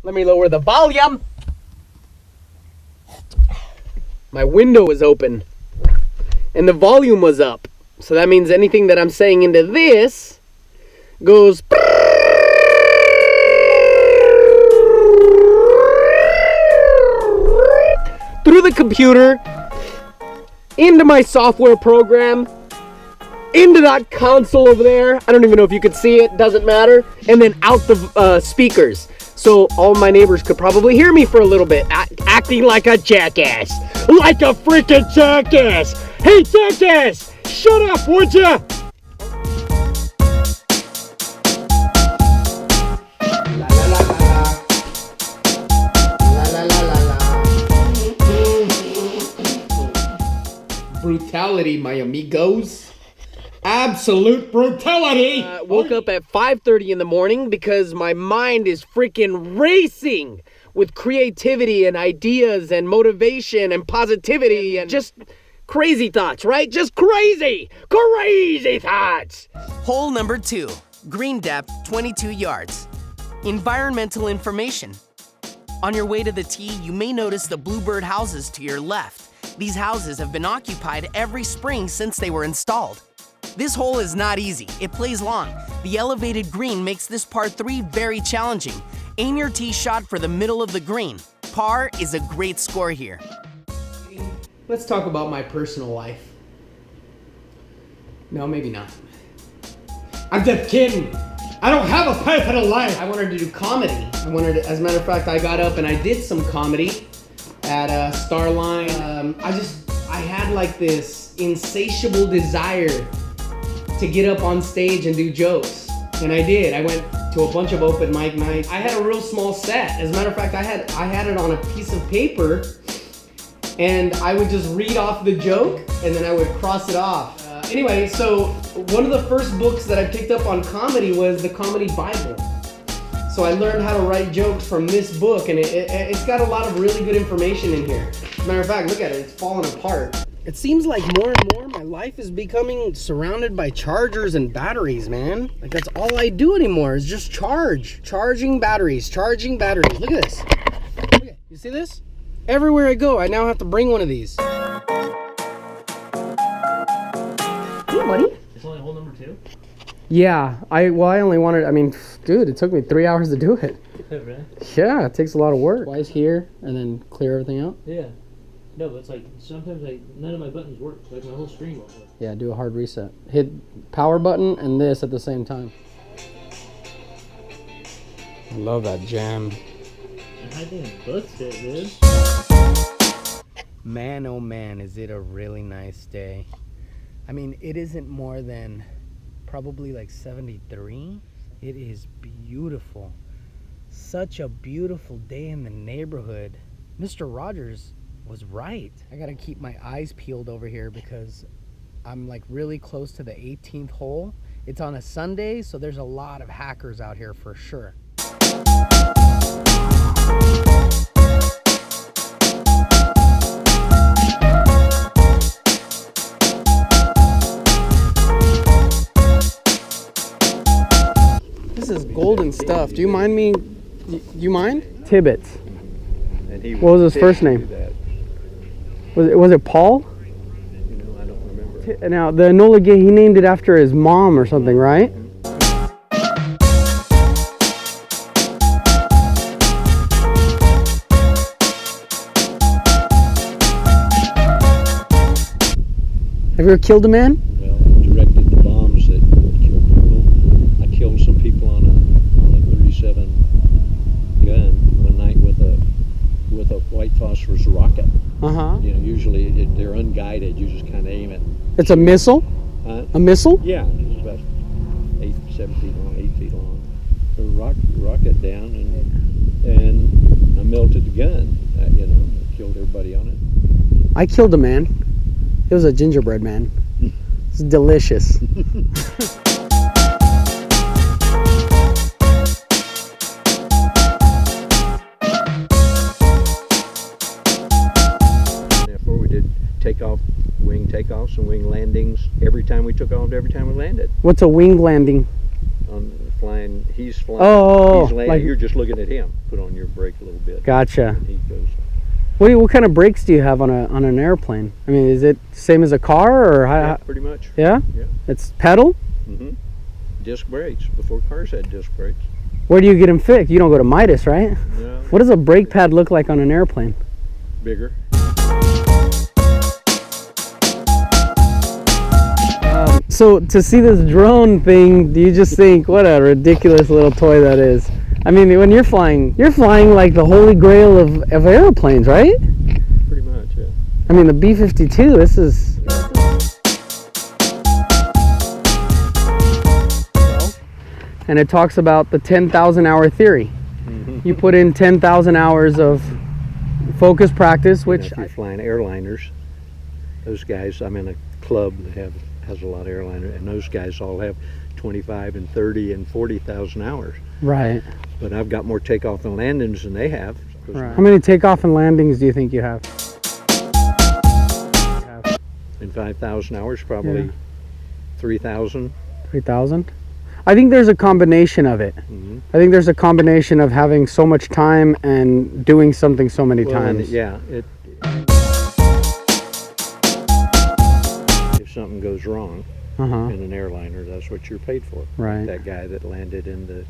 Let me lower the volume. My window was open and the volume was up. So that means anything that I'm saying into this goes through the computer, into my software program, into that console over there. I don't even know if you could see it, doesn't matter. And then out the speakers. So all my neighbors could probably hear me for a little bit, acting like a jackass. Like a freaking jackass. Hey, jackass, shut up, would ya? Brutality, my amigos. Absolute brutality. Woke up at 5:30 in the morning because my mind is freaking racing with creativity and ideas and motivation and positivity and just crazy thoughts, right? Just crazy thoughts. Hole number 2, green depth 22 yards. Environmental information. On your way to the tee, you may notice the bluebird houses to your left. These houses have been occupied every spring since they were installed. This hole is not easy. It plays long. The elevated green makes this par 3 very challenging. Aim your tee shot for the middle of the green. Par is a great score here. Let's talk about my personal life. No, maybe not. I'm just kidding. I don't have a personal life. I wanted to do comedy. As a matter of fact, I got up and I did some comedy at Starline. I had like this insatiable desire to get up on stage and do jokes. And I did. I went to a bunch of open mic nights. I had a real small set. As a matter of fact, I had it on a piece of paper and I would just read off the joke and then I would cross it off. Anyway, so one of the first books that I picked up on comedy was the Comedy Bible. So I learned how to write jokes from this book and it's got a lot of really good information in here. As a matter of fact, look at it, it's falling apart. It seems like more and more my life is becoming surrounded by chargers and batteries, man. Like that's all I do anymore is just charging batteries. Look at this. Look at, you see this? Everywhere I go, I now have to bring one of these. Hey, buddy. It's only hole number 2? Yeah, I only wanted, dude, it took me 3 hours to do it. Really? Yeah, it takes a lot of work. Twice here and then clear everything out. Yeah. No, but it's like sometimes none of my buttons work. Like my whole screen won't work. Yeah, do a hard reset. Hit power button and this at the same time. I love that jam. I think both fit, dude. Man, oh man, is it a really nice day. I mean, it isn't more than probably like 73. It is beautiful. Such a beautiful day in the neighborhood. Mr. Rogers was right. I gotta keep my eyes peeled over here because I'm like really close to the 18th hole. It's on a Sunday, so there's a lot of hackers out here for sure. This is golden stuff. Do you mind me? Do you mind? Tibbetts. What was his first name? Was it Paul? You know, I don't remember. Now the Enola Gay, he named it after his mom or something, right? Have you ever killed a man? Well, I directed the bombs that killed people. I killed some people on a 37 gun one night with a white phosphorus rocket. You know, usually they're unguided. You just kind of aim it. It's a missile? A missile? Yeah, it's about 7 feet long, 8 feet long. The rocket down and I melted the gun. You know, I killed everybody on it. I killed a man. It was a gingerbread man. It's delicious. Before we did wing takeoffs and wing landings every time we took off, every time we landed. What's a wing landing? flying. He's flying. Oh, he's landing. like- You're just looking at him. Put on your brake a little bit. Gotcha. And he goes. What kind of brakes do you have on an airplane? I mean, is it same as a car or how? Yeah, pretty much. Yeah? Yeah. It's pedal? Mm-hmm. Disc brakes. Before cars had disc brakes. Where do you get them fixed? You don't go to Midas, right? No. What does a brake pad look like on an airplane? Bigger. So to see this drone thing, do you just think, what a ridiculous little toy that is? I mean, when you're flying like the holy grail of airplanes, right? Pretty much, yeah. I mean, the B-52, this is... And it talks about the 10,000 hour theory. Mm-hmm. You put in 10,000 hours of focus practice, which... If you're flying airliners, those guys, I'm in a club that has a lot of airliners, and those guys all have 25 and 30 and 40,000 hours. Right. But I've got more takeoff and landings than they have. Right. How many takeoff and landings do you think you have? In 5,000 hours, probably 3,000. 3,000? I think there's a combination of it. Mm-hmm. I think there's a combination of having so much time and doing something so many times. Yeah. If something goes wrong in an airliner, that's what you're paid for. Right. That guy that landed in the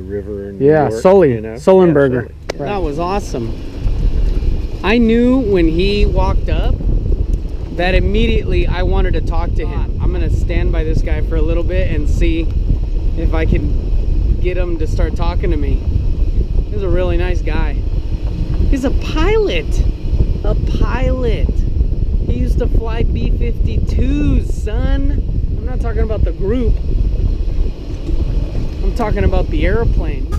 river in New York, Sully, you know? Sullenberger. Yeah, Sully. That was awesome. I knew when he walked up that immediately I wanted to talk to him. I'm gonna stand by this guy for a little bit and see if I can get him to start talking to me. He's a really nice guy. He's a pilot. A pilot. He used to fly B-52s, son. I'm not talking about the group. I'm talking about the airplane.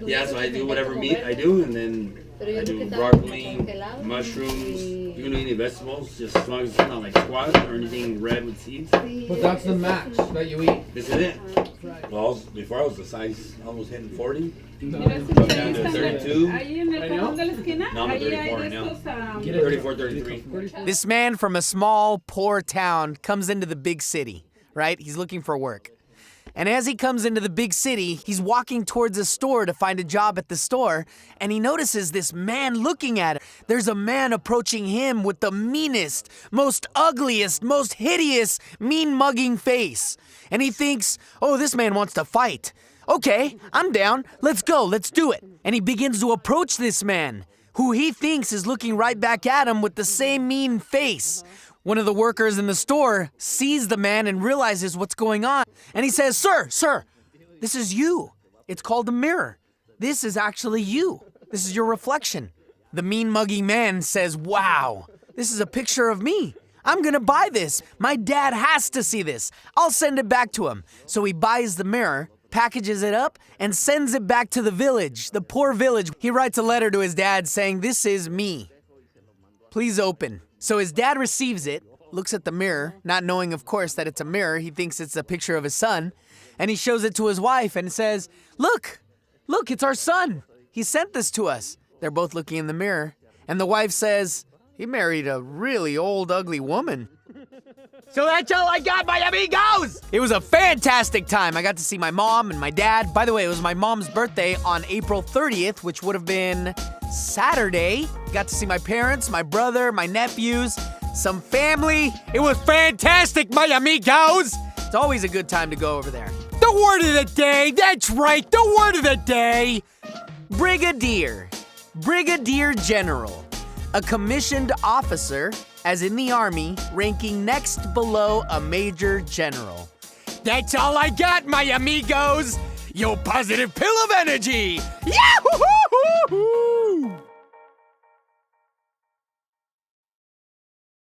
Yeah, so I do whatever meat I do, and then I do broccoli, mushrooms. You can do any vegetables, just as long as it's not like squash or anything red with seeds. But that's the max that you eat. This is it. Well, before I was the size almost hitting 40. Down to 32. Now I'm at 34 now. 34, 33. This man from a small, poor town comes into the big city, right? He's looking for work. And as he comes into the big city, he's walking towards a store to find a job at the store, and he notices this man looking at him. There's a man approaching him with the meanest, most ugliest, most hideous, mean-mugging face. And he thinks, oh, this man wants to fight. Okay, I'm down. Let's go. Let's do it. And he begins to approach this man, who he thinks is looking right back at him with the same mean face. One of the workers in the store sees the man and realizes what's going on. And he says, Sir, this is you. It's called a mirror. This is actually you. This is your reflection. The mean-mugging man says, wow, this is a picture of me. I'm gonna buy this. My dad has to see this. I'll send it back to him. So he buys the mirror, packages it up, and sends it back to the village, the poor village. He writes a letter to his dad saying, this is me. Please open. So his dad receives it, looks at the mirror, not knowing, of course, that it's a mirror. He thinks it's a picture of his son, and he shows it to his wife and says, look, it's our son. He sent this to us. They're both looking in the mirror, and the wife says, he married a really old, ugly woman. So that's all I got, my amigos! It was a fantastic time. I got to see my mom and my dad. By the way, it was my mom's birthday on April 30th, which would have been Saturday. Got to see my parents, my brother, my nephews, some family. It was fantastic, my amigos! It's always a good time to go over there. The word of the day, that's right, the word of the day. Brigadier. Brigadier General. A commissioned officer, as in the Army, ranking next below a Major General. That's all I got, my amigos! Yo positive pill of energy! Yahoo!